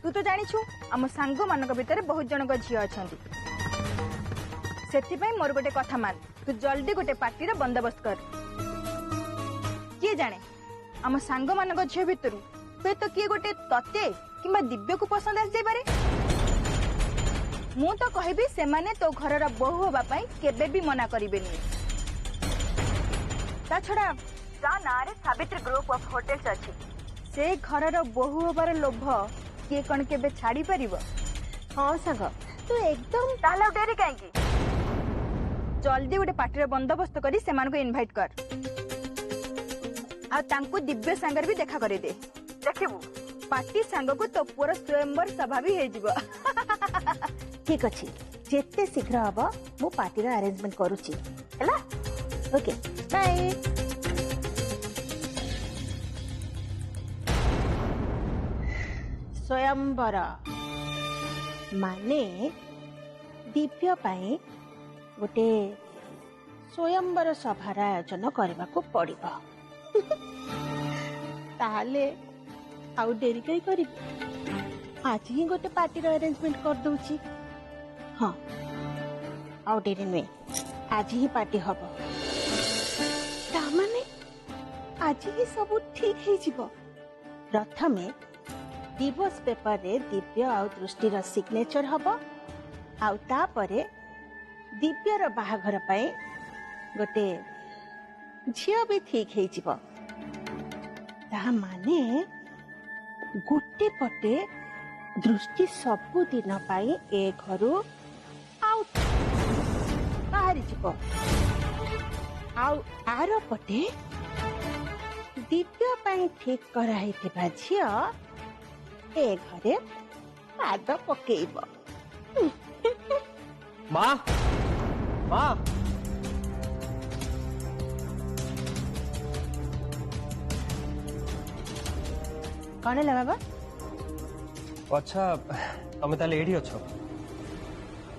तू तो जानिछु आम सांग मानक भितर बहुत जनक झी अच्छा से मोर गोटे कथा मान तू जल्दी गोटे पार्टी बंदोबस्त कर किए जाने आम सांग मानक झी भितर हुए तो किए गोटे तते कि दिव्य को पसंद आस जाए मु तो कहबी से माने तो घर बहु होगापाई केबे भी मना करेनि ता छड़ा ता नारे सावित्री ग्रुप ऑफ होटल्स अच्छी से घर बहु होबार लोभ किए कण केबे छाड़ी परिबो। हाँ सांग तू एकदम ताला डेरी काहेकी जल्दी गोटे पार्टी बंदोबस्त करी से मानको इनवाइट कर आ तांको दिव्य सांगर भी देखा करे दे देखिबू पार्टी सांग को तो पूरा स्वयंवर सभा भी हे जीवो। ठीक अच्छी जेते शीघ्र हम मु पार्टी अरेंजमेंट करूची हैला ओके बाय। स्वयंवर माने दिव्य पाई गोटे स्वयंवर सभार आयोजन करने को पड़िबो ताले आउ डेरी कई करी आज ही गोटे पार्टी अरेंजमेंट कर दूची। हाँ आउ डेरी नुए आज ही पार्टी हम तामाने आज ही सब ठीक है जीवो। प्रथमे दिवस पेपर रे दिव्य आउ दृष्टिर सिग्नेचर हम आउ तापरे दिव्यर बाहाघर पाई गोटे झियो भी ठीक है जीवो। ता माने गोटे पटे दृष्टि सबु दिन पाई ए घरु आउट बाहरी जीवो आउ आर पटे दिव्य पाई ठीक कराइथिबा झियो ए घरे पाद पकेइबो। माँ माँ कौन है बाबा? अच्छा तुम ताले एडी अच्छो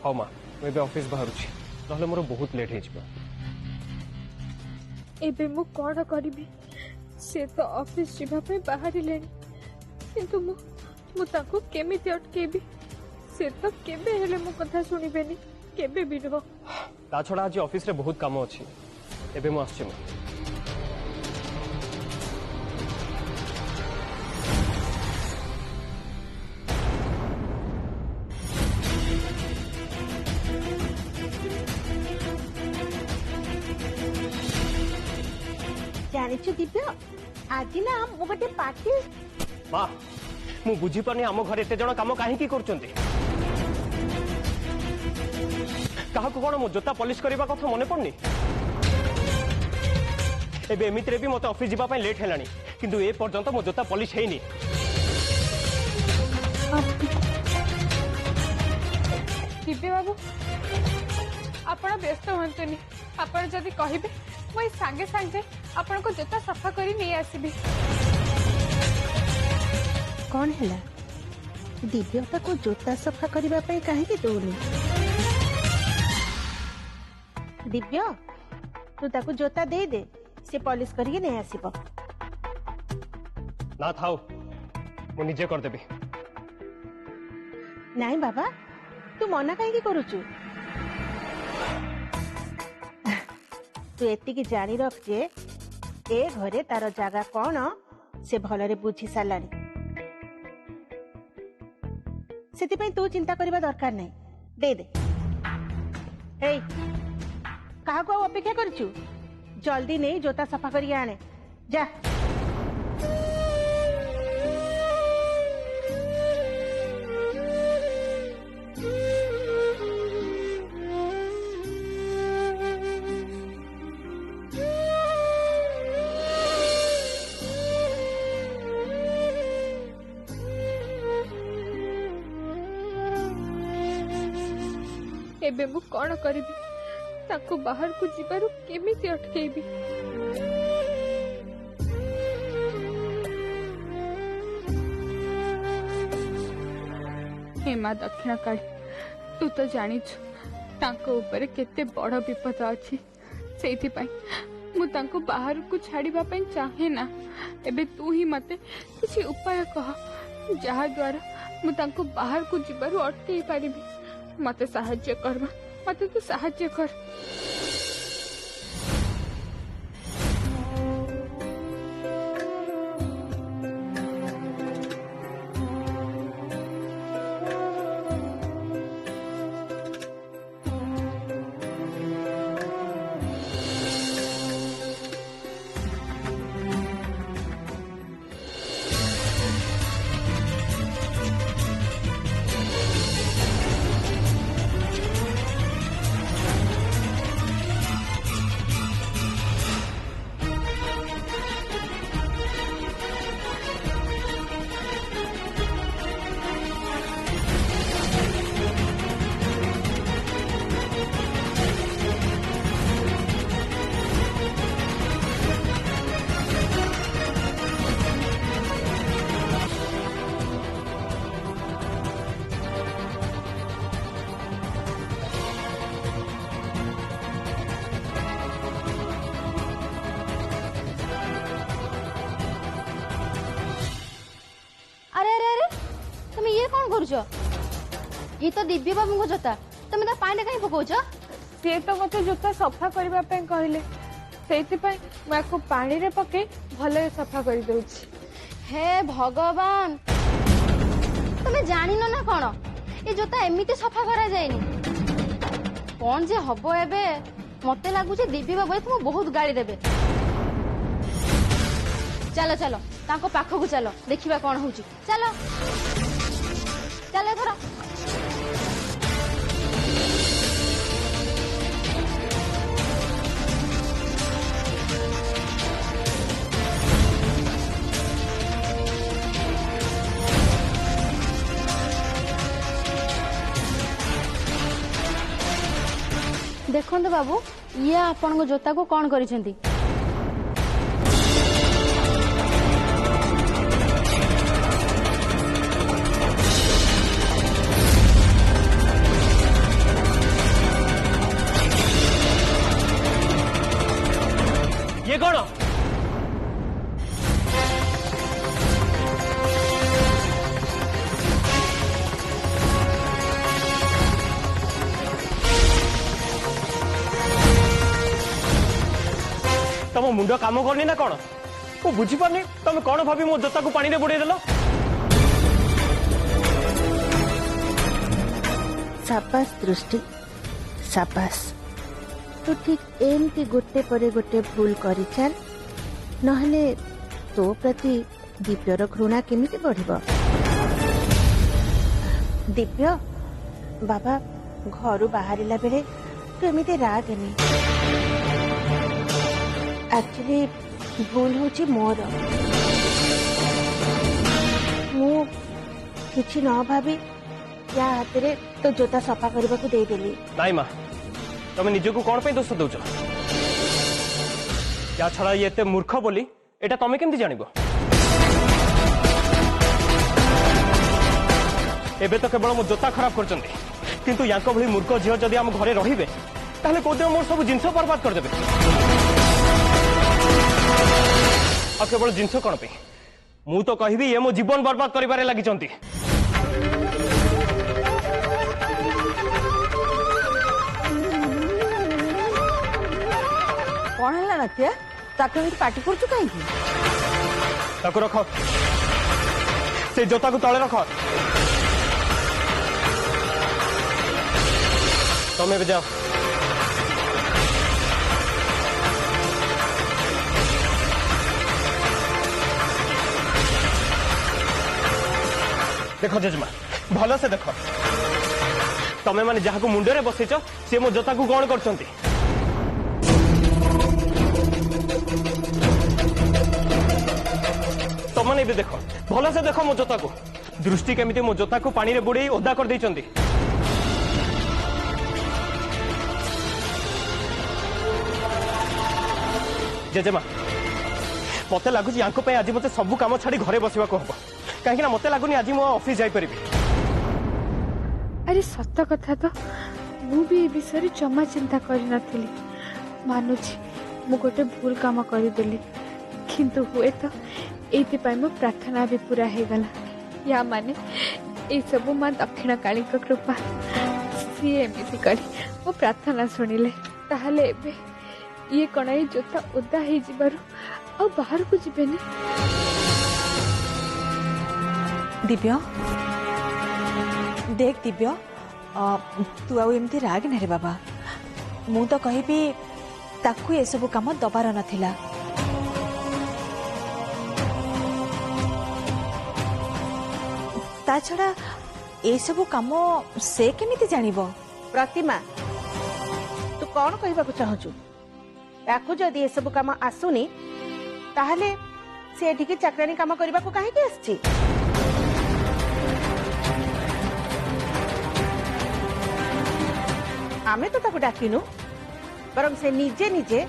हाँ माँ मुझे ऑफिस बाहर ना मोर बहुत लेट हो एबे मु कौन करिबी से तो ऑफिस जीवा पे बाहरी लेनी किंतु मु ताको केमिति अटकेबी से तो केबे हेले मो कथा सुनिबेनी केबे भी नो ता छड़ा आज ऑफिस रे बहुत काम अछि एबे मु आछी जानिछु दिव्य आज ना मो गोटे पार्टी माँ मु बुझी पानी आम घर एते जण काम काहे की करचंती काहा को कोन मो जोता पॉलिश करबा कथा मने पड़नी एबे एमित रे भी मते ऑफिस जीवा पय लेट हेलानी किंतु ए पर्यंत मो जोता पॉलिश हेनी। दिव्य बाबू आपण व्यस्त होंतुनी आपण जदी कहिबे मुई सांगे सांगे आपण को जोता सफा करी नहीं आसीबी। कौन है दिव्यता को जोता सफा करबा पय काहे की दौनी दिव्य तू ताको जोता दे दे से पॉलिश करके नहीं आसीबो। ना थाओ मु निजे कर देबी। नहीं बाबा तू मना काहे करूचु तू एति की जानी रख जे ए घरे तार जागा कौन से भलरे बुझी सालानी सेति तू चिंता करबा दरकार नहीं दे दे। ए कहा को अपेक्षा करचु जल्दी नहीं जोता सफा करिए आने जा। एबे मु कौन करिबी ताको बाहर को जीवारु केमिति अटकेबी। हे मां दक्षिणा काली तू तो जानिछु तांको ऊपर केते बड़ विपद अछि सेति पई मु तांको बाहर को छाड़ीबा पई चाहे ना। एबे तू ही मते किसी उपाय कह जहा द्वारा मु तांको बाहर को जिबारु अटके पारिबी। मते सहाय्य कर मां, मते तू सहाय्य कर। ये तो दिव्य बाबू को जोता तुम तो पानी कहीं पकाउछ? सी तो मत जूता सफा करने कहले से पानी रे पके भले सफा कर दउछि। हे भगवान तुम्हें जानी ना कौन ये जोता एमती सफा करा जाएनी कौन जे हबो एबे मते लागुचे दिव्य बाबू तुम बहुत गाड़ी देबे। चलो चलो ताको पाखकु चलो देखिबा कौन होउची। चलो चलो थोड़ा देखो बाबू ये आपण जोता को कौन करिसेंती? ये कौन? तम मुंड काम करनी ना कौन? वो बुझी पारनी तुम कौन भाभी मो जोता को पानी रे बुड़े देलो? साबास दृष्टि साबास तो ठीक एमती गोटे परे गोटे भूल करी चल नहले तो प्रति दिव्यर घृणा केमिति बढ़िबो। दिव्य बाबा घर बाहरिला बेले तो एमिति राग एनी एक्चुअली भूल होची मोर मु किछि न भाबी या हाथ तो जोता सफा करने को दे देली। नाई माँ तुम निजको कौन पे दोष दौच? या छड़ा ये एते मूर्ख बोली एटा तमे केमती जानिबो? एबे तो केवल मो जोता खराब करचंती किंतु याको भली मूर्ख झियो जदि हम घरे रहिबे ताले कोदे मोर सब जिंस बर्बाद कर देबे। आ केवल जिंस कोन पे मु तो कहिबी ये मो जीवन बर्बाद करिबारे लागिचंती। कौन है नात्या ताके पार्टी कर कहीं ताको रख से जोता को तले रख तुम भी जाओ। देखो जेजमा भल से देख तमें माने जहाँ को मुंडे बसईच सी मो जोता को कौन करछंती? तमने भी देख भल से देख मो जोता को दृष्टि केमिति मो जोता को पानी रे बुड़े ओदा कर देइचंती। जेजेमा मते लागुच यांको पे आज मते सब काम छाड़ी घरे बसवा को हबो कहीं ना मते लागुनी आज मो ऑफिस जाई परिबी। अरे सत्य कथा तो मु भी विषय जमा चिंता करी नथिली मानुची मु गोटे भूल काम करदेली किंतु हुए तो एति मो प्रार्थना भी पूरा हो गला या माने ये सब माँ दक्षिण काली कृपा सी एमती करी मो प्रार्थना शुणिले ताहले एबे ये कणाई जोता ओदा हो जबार बाहर को जीवेनी। दिव्य देख दिव्य तू आउ एमती राग ना रे बाबा मु तो कहबी ताकू ये सब काम दबार नथिला। ता छड़ा ए सब काम से केमिति जानिबो? प्रतिमा तू कौन कहबाकू चाहछु? याकू जदि ए सब काम आसुनी ताहले से एठिके चाकरानी काम करबाकू काहे के आछि? आमे तो ताकू डाकिनु बरं से निजे निजे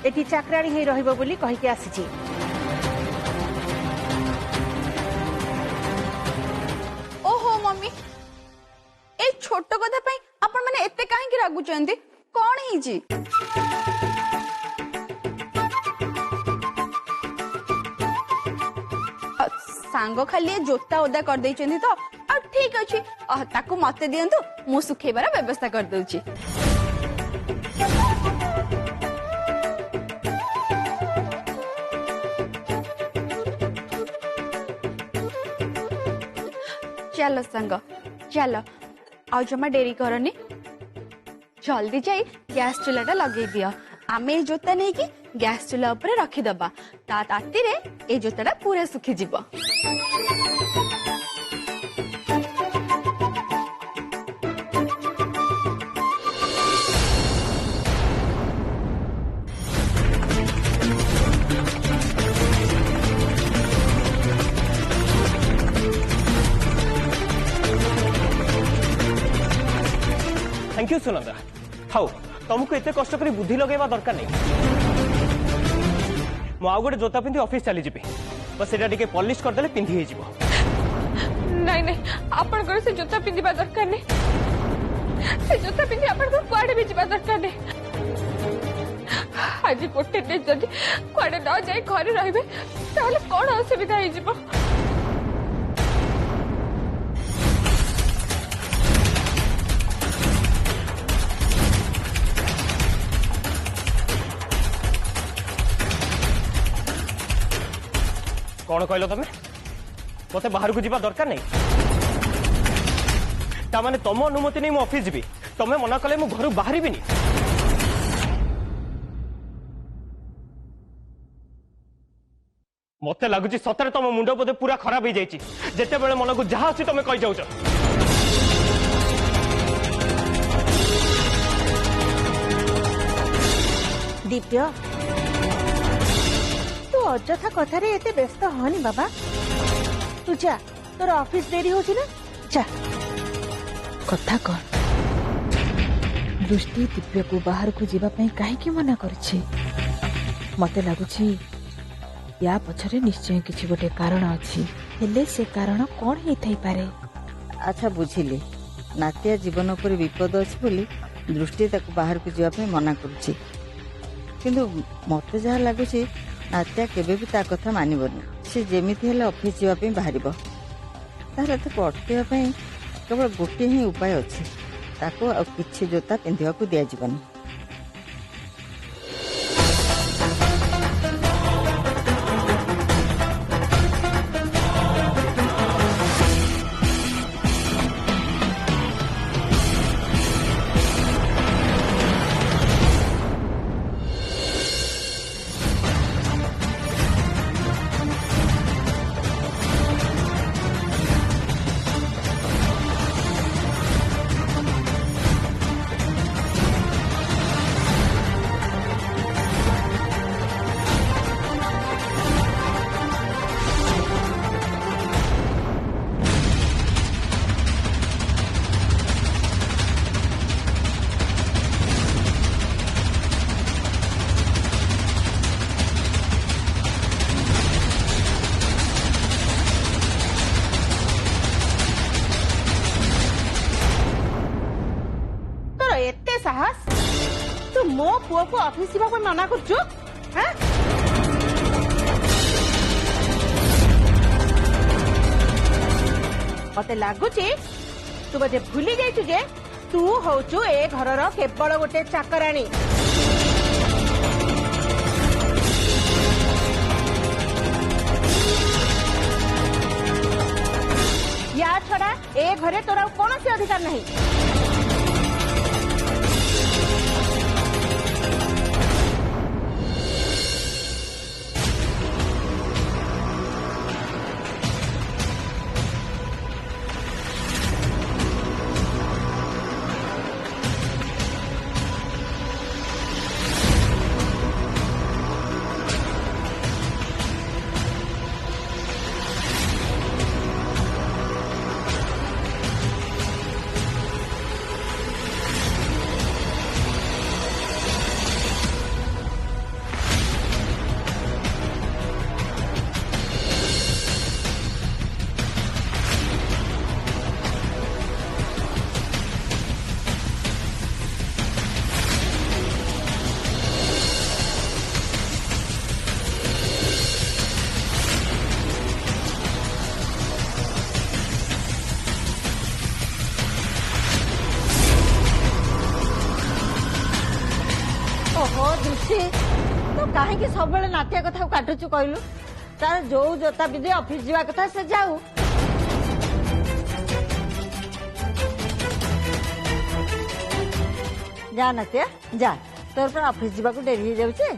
एठी चाकरानी हे रहइबो बोली कहि के आसीछि। ओहो मम्मी ए छोट कथा पई आपण माने एते काहे की रागुचंती कोन हिची? सांग खाली जोता ओदा कर देइचंती तो आ ठीक अछि ताकू मते दियंतु मु सुखेबार व्यवस्था कर दउची। चलो संग चलो आ जमा डेरी करनी जल्दी जाई गैस चूल्हाटा लगे दियो आमे जोता नहीं कि गैस चूल्हा ऊपर रखीदबा ता ताती रे ए जोताटा पूरा सुखी जीवो। थैंक यू सुनंदा हाउ तुमको एते कष्ट करी बुद्धि लगेबा दरकार नहीं। मु आउ गोटे जोता पिंधि ऑफिस चली जीबी बस एटा टिके पॉलिश कर देले पिंधि हे जीवो। नहीं नहीं आपण घर से जोता पिंधिबा दरकार नहीं से जोता पिंधि आपण घर कुआडे भी जीवा दरकार नहीं। आज गोटे दिन जदि कुआडे न जाई घरे रहिबे ताहले कोन असुविधा हे जीवो? कौन कहल तुम मत बाहर को जीवा दरकार नहीं तामाने तुम अनुमति नहीं मु ऑफिस जीवी तुम मना कले मु घर बाहर भी नहीं। मत लगुच सतरे तुम मुंड बोधे पूरा खराब हो जाइए जिते बड़े मन को जहाँ अच्छी तुम कही जाऊच। दिव्य तू अଯଥା कथारे एते व्यस्त हनी बाबा तू जा तोर ऑफिस देरी होची ना जा कथा कौन दृष्टि दिव्य को बाहर को जीवा पई काहे की मना करछि? मते लागुछि या पछरे निश्चय किछि गोटे कारण अछि हेले से कारण कोन हेइ थाई पारे। अच्छा बुझिली नातिया जीवन पर विपद अछि बोली दृष्टि ताको बाहर को जीवा पई मना करछि किंतु मते जहा लागुछि नातिया केबे भी ता कथा मानिबनी से जेमिति हेले ऑफिस जीवा पई बाहरिबो तारे ताको अटकेवा पई केवल गोटे ही उपाय अछि ताको आ किछि जोता पिंधिया को दिया जीवनी। साहस तू मो पुओ को ऑफिस जीवा को मना करछु हैं? मते लागुची तू बोधे भूली जाइछु जे तू होचु ए घरर केवल गोटे चाकराणी। या छड़ा ए घरे तोर कौन से अधिकार नहीं। ओहो दृष्टि तो कहीं सब नाट्य कथा काटुचु कहलु तार जो जोता विधि ऑफिस जावा कथा से जाऊ। जा नाट्य जा तोर पर ऑफिस जावा को डेरी हो जाउछे।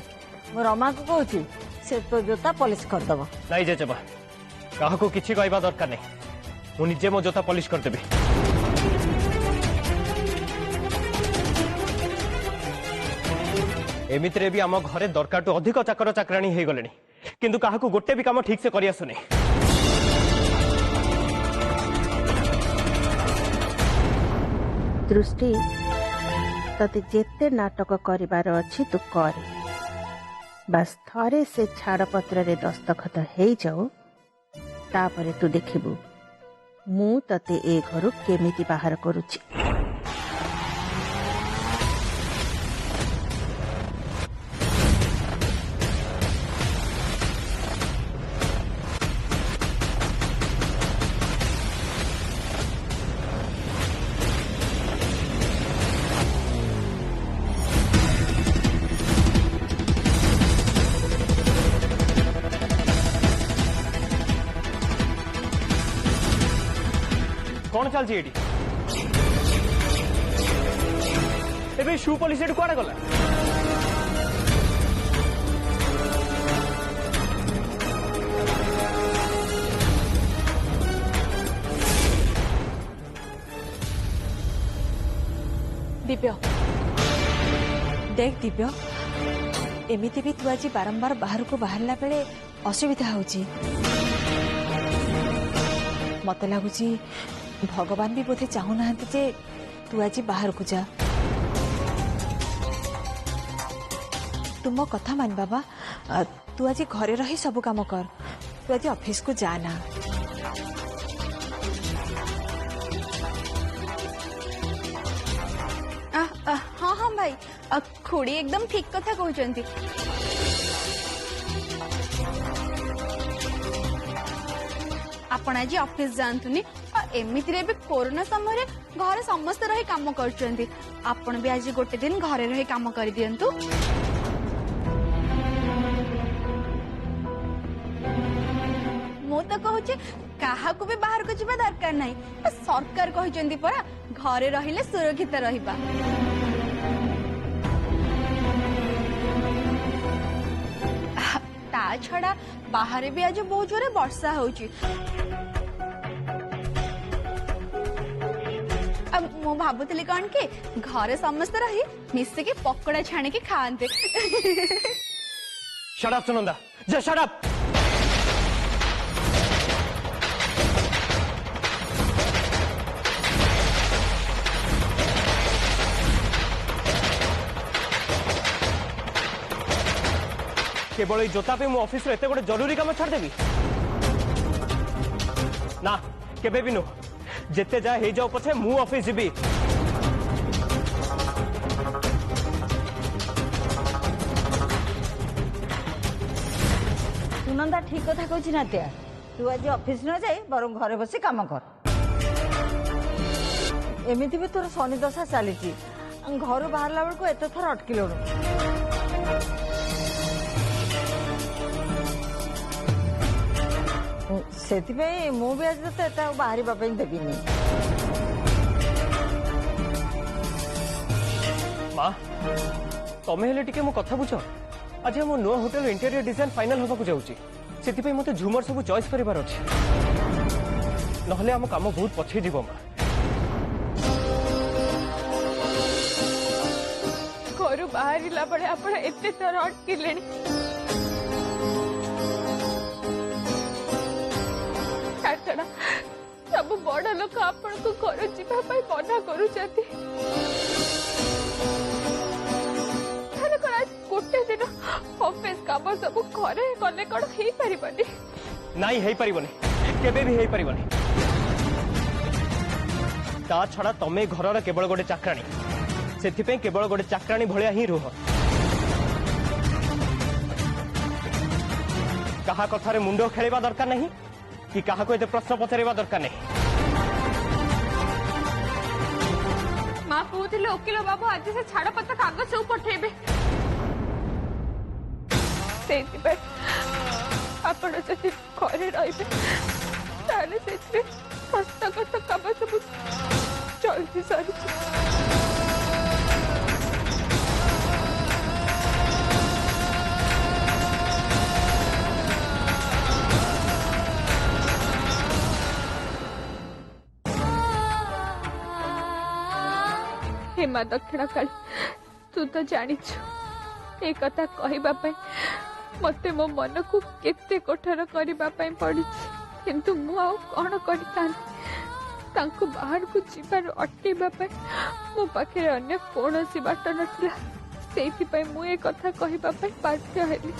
मो रमा को कहूची से तो जोता पॉलिश कर दबो। नहीं जेजेबा काहा को किछि कहबा दरकार नहीं मु निजे मो जोता पॉलिश कर देबी। एमितिरे भी आम घरे दरकार टू अधिक चाकर चाकराणी हो गले किंतु काहा को गोटे भी काम ठीक से करि आसुनी। दृष्टि तते जेते नाटक करिबार अछि तू कर बस थरे से छाड़पत्र रे दस्तखत हेई जाऊ तापरे तू देखिबू मु तते ए घरु केमिति बाहर करूची। कौन चलती एटी एबे शू पुलिस एटी कुआडे गला। दिव्य देख दिव्य एमिति भी तू आज बारंबार बाहर को बाहरला बेले असुविधा होची। मत लगुची भगवान भी बोधे चाहू ना जे तू आज बाहर को जा। तुम कथा मान बाबा तू आज घरे रही सब काम कर तू आज ऑफिस को जाना। हाँ हाँ भाई खुड़ी एकदम ठीक कथा कहते। आपण आज ऑफिस जानतुनी एमितिरे भी कोरोना समय घर समस्त रही काम करछंती। आपण भी आज गोटे दिन घरे रही काम कर दियंतु। मु तो कहूची काहा को भी बाहर को जिबा दरकार नहीं सरकार कहछंती परा घरे रहिले सुरक्षित रहिबा। ता छड़ा बाहर भी आज बहुत जोरे वर्षा होची। अब मु भाबुतली कौन के घरे समस्त रही मिसे के पकोड़ा छाणी के खाते। Shut up Sunanda just shut up. केवल जोता पे मु ऑफिस रे एते गोटे जरूरी काम छाड़ देबी ना केबे भी नु जेते जा हे जाओ पछे मु ऑफिस जीबी। सुनंदा ठीक कथा कहछि नात्या तू आज ऑफिस न जाई बरं घरे बसी काम कर। एमिति भी तोर शनि दशा चली घर बाहरला बेलू एत थर अटकिलुणु से मु भी आज तो बाहर देविनी माँ तमें हेले टिके मो कथा बुझ आज मो नुआ होटेल इंटीरियर डिजाइन फाइनल होगा जाऊँगी से मत झुमर सब चॉइस करार अच्छे नहले आम काम बहुत पछे जीव माँ घर बाहर बेले आप एते थर अटकिले छड़ा सब बड़ लोक आपण को घर जावाई मना करुँच गोटे दिन ऑफिस काम सब घरे गले कौन हो पारनी नाई है पारिबनी केबे भी है पारिबनी ता छड़ा तमे घरर केवल गोटे चाकराणी सेथिपे केवल गोटे चाकराणी भलिया ही रुह कहा कथारे मुंडो खेलवा दरकार नहीं कि कहा को एते प्रश्न पचारिबा दरकार नहीं माँ कहते वकिल बाबू आज से छाड़पत्र कागज सब पठेबे आपण जदि घरे रही हस्तगत काम सब जल्दी सारी हेमा दक्षिणा काली तू तो जानिछु ए कथा कहबा मते मो मन को केते कठोर करने पड़ी किंतु मु आउ कौन कर बाहर को जीवार अटकवा मो पाखे अन्य कौन बाट नाला से मुझे कथा कहबा बाध्य हेली।